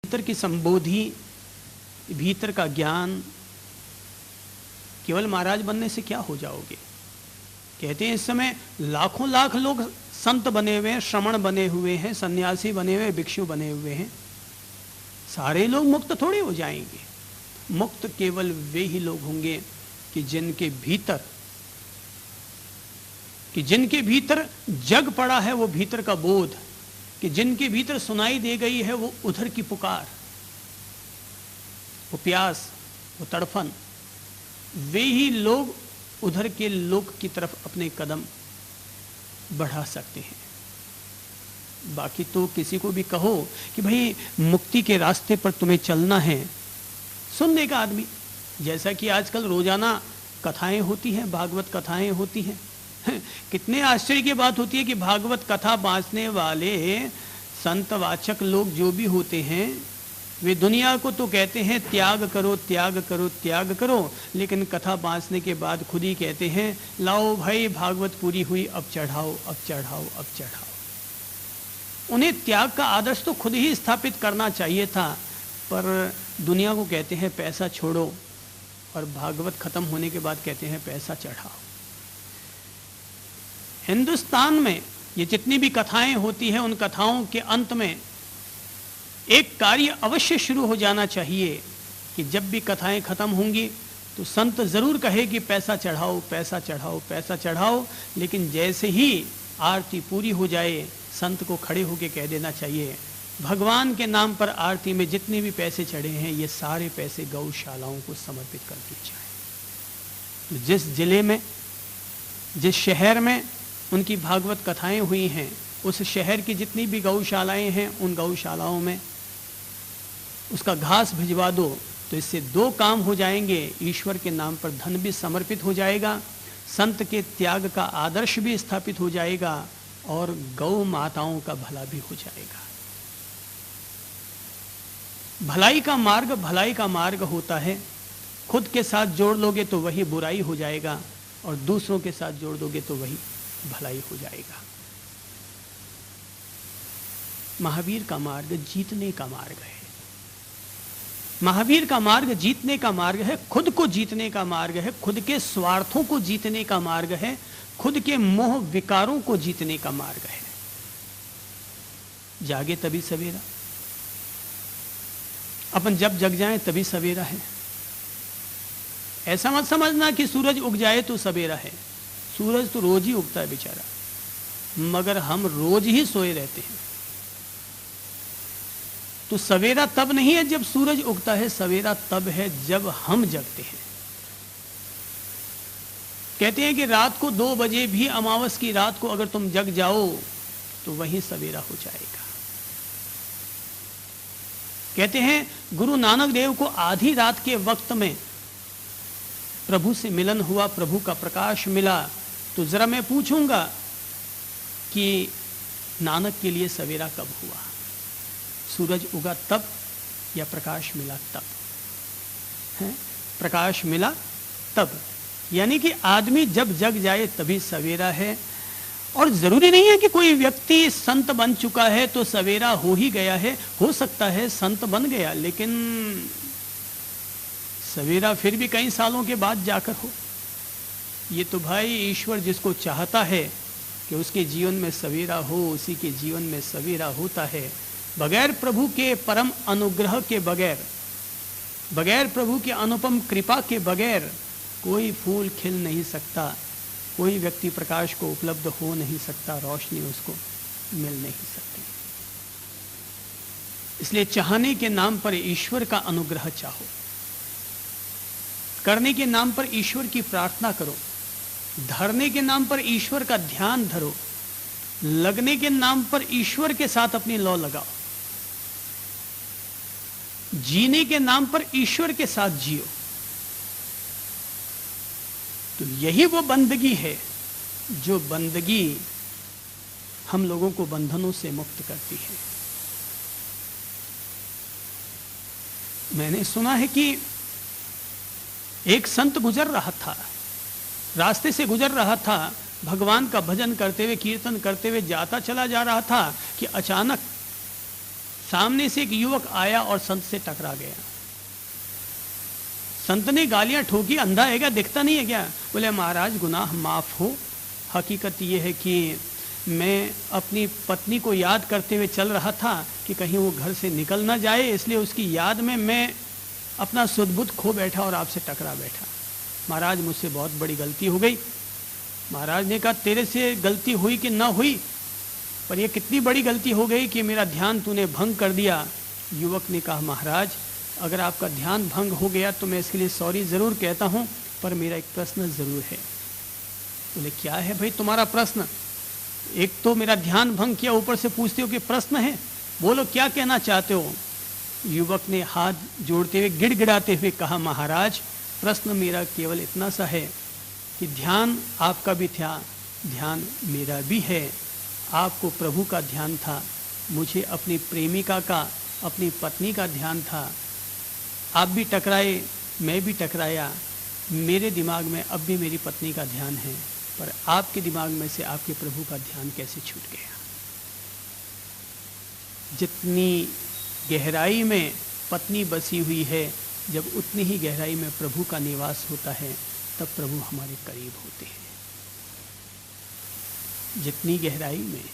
भीतर की संबोधि, भीतर का ज्ञान, केवल महाराज बनने से क्या हो जाओगे। कहते हैं इस समय लाखों लाख लोग संत बने हुए हैं, श्रमण बने हुए हैं, सन्यासी बने हुए, भिक्षु बने हुए हैं, सारे लोग मुक्त थोड़े हो जाएंगे। मुक्त केवल वे ही लोग होंगे कि जिनके भीतर जग पड़ा है, वो भीतर का बोध, कि जिनके भीतर सुनाई दे गई है वो उधर की पुकार, वो प्यास, वो तड़फन, वे ही लोग उधर के लोक की तरफ अपने कदम बढ़ा सकते हैं। बाकी तो किसी को भी कहो कि भाई मुक्ति के रास्ते पर तुम्हें चलना है, सुन लेगा आदमी। जैसा कि आजकल रोजाना कथाएं होती हैं, भागवत कथाएं होती हैं। कितने आश्चर्य की बात होती है कि भागवत कथा बांचने वाले संतवाचक लोग जो भी होते हैं, वे दुनिया को तो कहते हैं त्याग करो त्याग करो त्याग करो, लेकिन कथा बांचने के बाद खुद ही कहते हैं लाओ भाई भागवत पूरी हुई, अब चढ़ाओ अब चढ़ाओ अब चढ़ाओ। उन्हें त्याग का आदर्श तो खुद ही स्थापित करना चाहिए था, पर दुनिया को कहते हैं पैसा छोड़ो, और भागवत खत्म होने के बाद कहते हैं पैसा चढ़ाओ। हिंदुस्तान में ये जितनी भी कथाएं होती हैं, उन कथाओं के अंत में एक कार्य अवश्य शुरू हो जाना चाहिए कि जब भी कथाएं खत्म होंगी तो संत जरूर कहे कि पैसा चढ़ाओ पैसा चढ़ाओ पैसा चढ़ाओ, लेकिन जैसे ही आरती पूरी हो जाए संत को खड़े होकर कह देना चाहिए भगवान के नाम पर आरती में जितने भी पैसे चढ़े हैं ये सारे पैसे गौशालाओं को समर्पित कर दिए जाए। तो जिस जिले में, जिस शहर में उनकी भागवत कथाएं हुई हैं, उस शहर की जितनी भी गौशालाएं हैं, उन गौशालाओं में उसका घास भिजवा दो, तो इससे दो काम हो जाएंगे। ईश्वर के नाम पर धन भी समर्पित हो जाएगा, संत के त्याग का आदर्श भी स्थापित हो जाएगा, और गौ माताओं का भला भी हो जाएगा। भलाई का मार्ग होता है, खुद के साथ जोड़ लोगे तो वही बुराई हो जाएगा, और दूसरों के साथ जोड़ दोगे तो वही भलाई हो जाएगा। महावीर का मार्ग जीतने का मार्ग है। महावीर का मार्ग जीतने का मार्ग है, खुद को जीतने का मार्ग है, खुद के स्वार्थों को जीतने का मार्ग है, खुद के मोह विकारों को जीतने का मार्ग है। जागे तभी सवेरा, अपन जब जग जाएं तभी सवेरा है। ऐसा मत समझना कि सूरज उग जाए तो सवेरा है, सूरज तो रोज ही उगता है बेचारा, मगर हम रोज ही सोए रहते हैं। तो सवेरा तब नहीं है जब सूरज उगता है, सवेरा तब है जब हम जगते हैं। कहते हैं कि रात को 2 बजे भी अमावस की रात को अगर तुम जग जाओ तो वहीं सवेरा हो जाएगा। कहते हैं गुरु नानक देव को आधी रात के वक्त में प्रभु से मिलन हुआ, प्रभु का प्रकाश मिला, तो जरा मैं पूछूंगा कि नानक के लिए सवेरा कब हुआ? सूरज उगा तब या प्रकाश मिला तब? है प्रकाश मिला तब, यानी कि आदमी जब जग जाए तभी सवेरा है। और जरूरी नहीं है कि कोई व्यक्ति संत बन चुका है तो सवेरा हो ही गया है। हो सकता है संत बन गया, लेकिन सवेरा फिर भी कई सालों के बाद जाकर हो। ये तो भाई ईश्वर जिसको चाहता है कि उसके जीवन में सवेरा हो, उसी के जीवन में सवेरा होता है। बगैर प्रभु के परम अनुग्रह के बगैर, बगैर प्रभु के अनुपम कृपा के बगैर कोई फूल खिल नहीं सकता, कोई व्यक्ति प्रकाश को उपलब्ध हो नहीं सकता, रोशनी उसको मिल नहीं सकती। इसलिए चाहने के नाम पर ईश्वर का अनुग्रह चाहो, करने के नाम पर ईश्वर की प्रार्थना करो, धरने के नाम पर ईश्वर का ध्यान धरो, लगने के नाम पर ईश्वर के साथ अपनी लौ लगाओ, जीने के नाम पर ईश्वर के साथ जियो। तो यही वो बंदगी है जो बंदगी हम लोगों को बंधनों से मुक्त करती है। मैंने सुना है कि एक संत गुजर रहा था, रास्ते से गुजर रहा था, भगवान का भजन करते हुए, कीर्तन करते हुए जाता चला जा रहा था कि अचानक सामने से एक युवक आया और संत से टकरा गया। संत ने गालियां ठोकी, अंधा है क्या, दिखता नहीं है क्या? बोले महाराज गुनाह माफ हो, हकीकत यह है कि मैं अपनी पत्नी को याद करते हुए चल रहा था कि कहीं वो घर से निकल ना जाए, इसलिए उसकी याद में मैं अपना सुध बुध खो बैठा और आपसे टकरा बैठा। महाराज मुझसे बहुत बड़ी गलती हो गई। महाराज ने कहा तेरे से गलती हुई कि ना हुई, पर यह कितनी बड़ी गलती हो गई कि मेरा ध्यान तूने भंग कर दिया। युवक ने कहा महाराज अगर आपका ध्यान भंग हो गया तो मैं इसके लिए सॉरी ज़रूर कहता हूँ, पर मेरा एक प्रश्न ज़रूर है। बोले क्या है भाई तुम्हारा प्रश्न? एक तो मेरा ध्यान भंग किया, ऊपर से पूछते हो कि प्रश्न है, बोलो क्या कहना चाहते हो? युवक ने हाथ जोड़ते हुए गिड़गिड़ाते हुए कहा महाराज प्रश्न मेरा केवल इतना सा है कि ध्यान आपका भी था, ध्यान मेरा भी है। आपको प्रभु का ध्यान था, मुझे अपनी प्रेमिका का, अपनी पत्नी का ध्यान था। आप भी टकराए, मैं भी टकराया। मेरे दिमाग में अब भी मेरी पत्नी का ध्यान है, पर आपके दिमाग में से आपके प्रभु का ध्यान कैसे छूट गया? जितनी गहराई में पत्नी बसी हुई है, जब उतनी ही गहराई में प्रभु का निवास होता है, तब प्रभु हमारे करीब होते हैं। जितनी गहराई में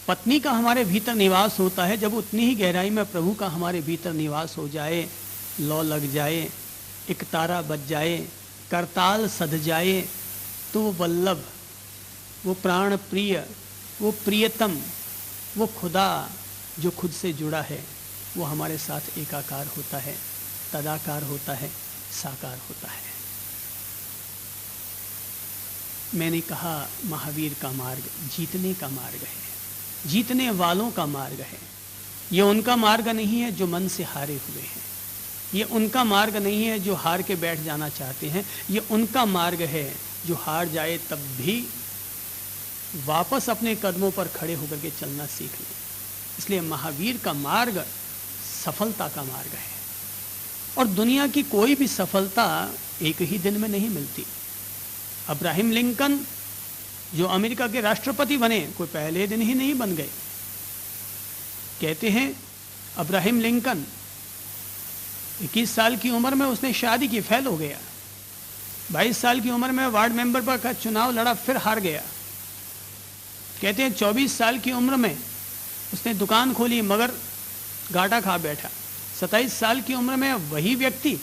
पत्नी का हमारे भीतर निवास होता है, जब उतनी ही गहराई में प्रभु का हमारे भीतर निवास हो जाए, लौ लग जाए, एक तारा बज जाए, करताल सध जाए, तो वो वल्लभ, वो प्राण प्रिय, वो प्रियतम, वो खुदा जो खुद से जुड़ा है, वो हमारे साथ एकाकार होता है, तदाकार होता है, साकार होता है। मैंने कहा महावीर का मार्ग जीतने का मार्ग है, जीतने वालों का मार्ग है। ये उनका मार्ग नहीं है जो मन से हारे हुए हैं, ये उनका मार्ग नहीं है जो हार के बैठ जाना चाहते हैं, ये उनका मार्ग है जो हार जाए तब भी वापस अपने कदमों पर खड़े होकर के चलना सीख लें। इसलिए महावीर का मार्ग सफलता का मार्ग है, और दुनिया की कोई भी सफलता एक ही दिन में नहीं मिलती। अब्राहम लिंकन जो अमेरिका के राष्ट्रपति बने, कोई पहले दिन ही नहीं बन गए। कहते हैं अब्राहम लिंकन 21 साल की उम्र में उसने शादी की, फेल हो गया। 22 साल की उम्र में वार्ड मेंबर पर का चुनाव लड़ा, फिर हार गया। कहते हैं 24 साल की उम्र में उसने दुकान खोली, मगर घाटा खा बैठा। 27 साल की उम्र में वही व्यक्ति,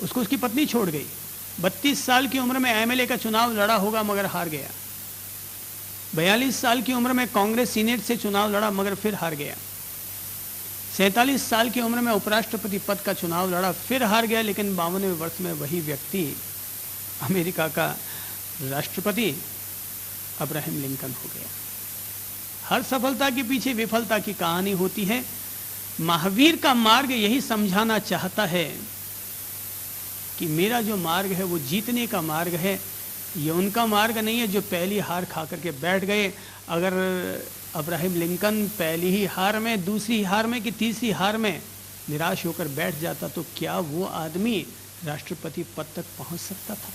उसको उसकी पत्नी छोड़ गई। 32 साल की उम्र में एमएलए का चुनाव लड़ा होगा, मगर हार गया। 42 साल की उम्र में कांग्रेस सीनेट से चुनाव लड़ा, मगर फिर हार गया। 47 साल की उम्र में उपराष्ट्रपति पद का चुनाव लड़ा, फिर हार गया। लेकिन 52वें वर्ष में वही व्यक्ति अमेरिका का राष्ट्रपति अब्राहम लिंकन हो गया। हर सफलता के पीछे विफलता की कहानी होती है। महावीर का मार्ग यही समझाना चाहता है कि मेरा जो मार्ग है वो जीतने का मार्ग है। ये उनका मार्ग नहीं है जो पहली हार खा करके बैठ गए। अगर अब्राहम लिंकन पहली ही हार में, दूसरी हार में कि तीसरी हार में निराश होकर बैठ जाता, तो क्या वो आदमी राष्ट्रपति पद तक पहुंच सकता था?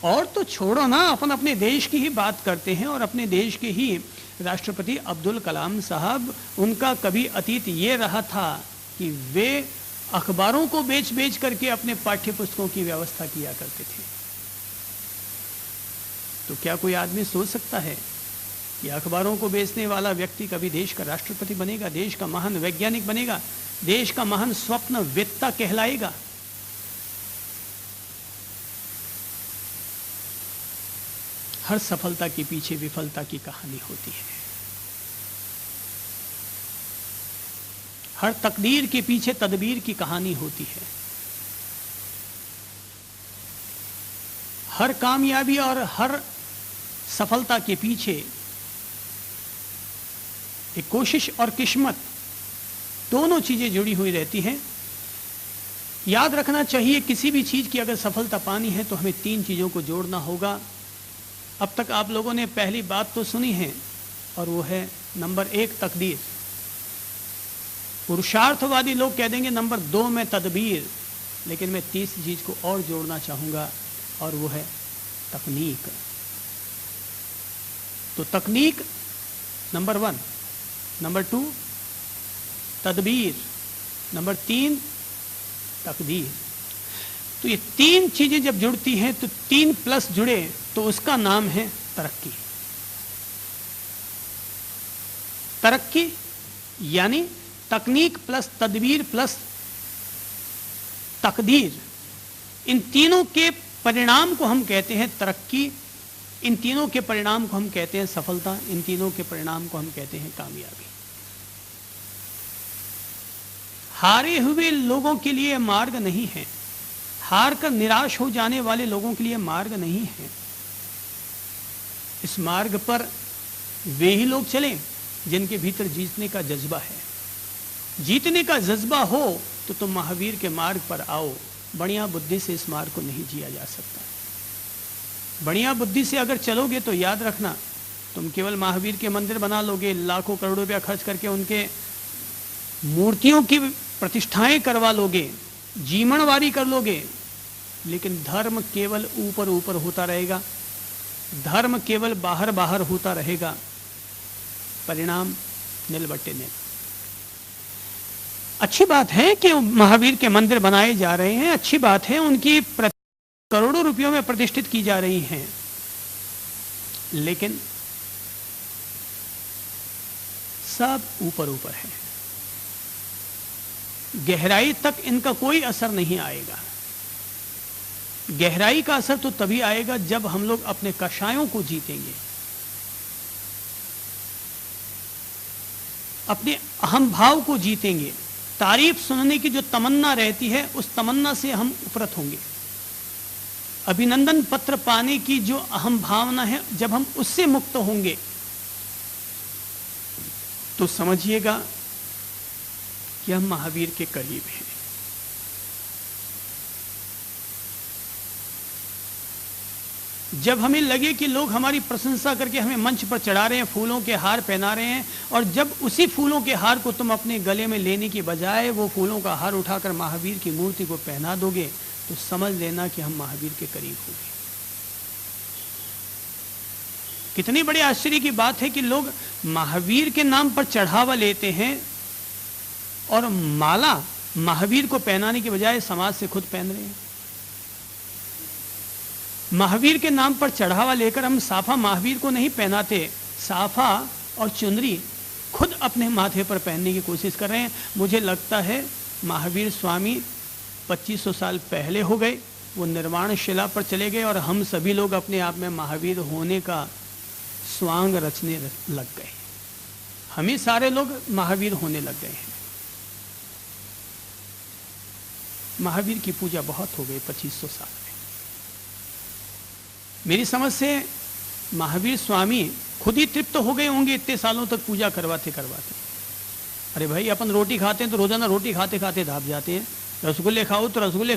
और तो छोड़ो ना, अपन अपने देश की ही बात करते हैं, और अपने देश के ही राष्ट्रपति अब्दुल कलाम साहब, उनका कभी अतीत ये रहा था कि वे अखबारों को बेच बेच करके अपने पाठ्य पुस्तकों की व्यवस्था किया करते थे। तो क्या कोई आदमी सोच सकता है कि अखबारों को बेचने वाला व्यक्ति कभी देश का राष्ट्रपति बनेगा, देश का महान वैज्ञानिक बनेगा, देश का महान स्वप्नवेत्ता कहलाएगा? हर सफलता के पीछे विफलता की कहानी होती है। हर तकदीर के पीछे तदबीर की कहानी होती है। हर कामयाबी और हर सफलता के पीछे एक कोशिश और किस्मत, दोनों चीजें जुड़ी हुई रहती हैं। याद रखना चाहिए, किसी भी चीज की अगर सफलता पानी है तो हमें 3 चीजों को जोड़ना होगा। अब तक आप लोगों ने पहली बात तो सुनी है, और वो है नंबर 1 तकदीर। पुरुषार्थवादी लोग कह देंगे नंबर 2 में तदबीर, लेकिन मैं तीसरी चीज को और जोड़ना चाहूंगा, और वो है तकनीक। तो तकनीक नंबर 1, नंबर 2 तदबीर, नंबर 3 तकदीर। तो ये 3 चीजें जब जुड़ती हैं तो 3 प्लस जुड़े तो उसका नाम है तरक्की। तरक्की यानी तकनीक प्लस तदबीर प्लस तकदीर, इन तीनों के परिणाम को हम कहते हैं तरक्की, इन तीनों के परिणाम को हम कहते हैं सफलता, इन तीनों के परिणाम को हम कहते हैं कामयाबी। हारे हुए लोगों के लिए मार्ग नहीं है, हार कर निराश हो जाने वाले लोगों के लिए मार्ग नहीं है। इस मार्ग पर वे ही लोग चलें जिनके भीतर जीतने का जज्बा है। जीतने का जज्बा हो तो तुम महावीर के मार्ग पर आओ। बढ़िया बुद्धि से इस मार्ग को नहीं जिया जा सकता। बढ़िया बुद्धि से अगर चलोगे तो याद रखना, तुम केवल महावीर के मंदिर बना लोगे, लाखों करोड़ों रुपया खर्च करके उनके मूर्तियों की प्रतिष्ठाएं करवा लोगे, जीवनवारी कर लोगे, लेकिन धर्म केवल ऊपर ऊपर होता रहेगा, धर्म केवल बाहर बाहर होता रहेगा, परिणाम नीलबट्टे नील। अच्छी बात है कि महावीर के मंदिर बनाए जा रहे हैं, अच्छी बात है उनकी करोड़ों रुपयों में प्रतिष्ठित की जा रही हैं, लेकिन सब ऊपर ऊपर है, गहराई तक इनका कोई असर नहीं आएगा। गहराई का असर तो तभी आएगा जब हम लोग अपने कषायों को जीतेंगे, अपने अहम भाव को जीतेंगे। तारीफ सुनने की जो तमन्ना रहती है उस तमन्ना से हम उपरत होंगे। अभिनंदन पत्र पाने की जो अहम भावना है, जब हम उससे मुक्त होंगे तो समझिएगा कि हम महावीर के करीब हैं। जब हमें लगे कि लोग हमारी प्रशंसा करके हमें मंच पर चढ़ा रहे हैं, फूलों के हार पहना रहे हैं, और जब उसी फूलों के हार को तुम अपने गले में लेने की बजाय वो फूलों का हार उठाकर महावीर की मूर्ति को पहना दोगे तो समझ लेना कि हम महावीर के करीब हो गए। कितनी बड़ी आश्चर्य की बात है कि लोग महावीर के नाम पर चढ़ावा लेते हैं और माला महावीर को पहनाने की बजाय समाज से खुद पहन रहे हैं। महावीर के नाम पर चढ़ावा लेकर हम साफा महावीर को नहीं पहनाते, साफा और चुनरी खुद अपने माथे पर पहनने की कोशिश कर रहे हैं। मुझे लगता है महावीर स्वामी 2500 साल पहले हो गए, वो निर्वाण शिला पर चले गए और हम सभी लोग अपने आप में महावीर होने का स्वांग रचने लग गए। हम ही सारे लोग महावीर होने लग गए हैं। महावीर की पूजा बहुत हो गई 2500 साल में। मेरी समझ से महावीर स्वामी खुद ही तृप्त हो गए होंगे इतने सालों तक पूजा करवाते करवाते। अरे भाई, अपन रोटी खाते हैं तो रोजाना रोटी खाते खाते धाप जाते हैं, रसगुल्ले खाओ तो रसगुल्ले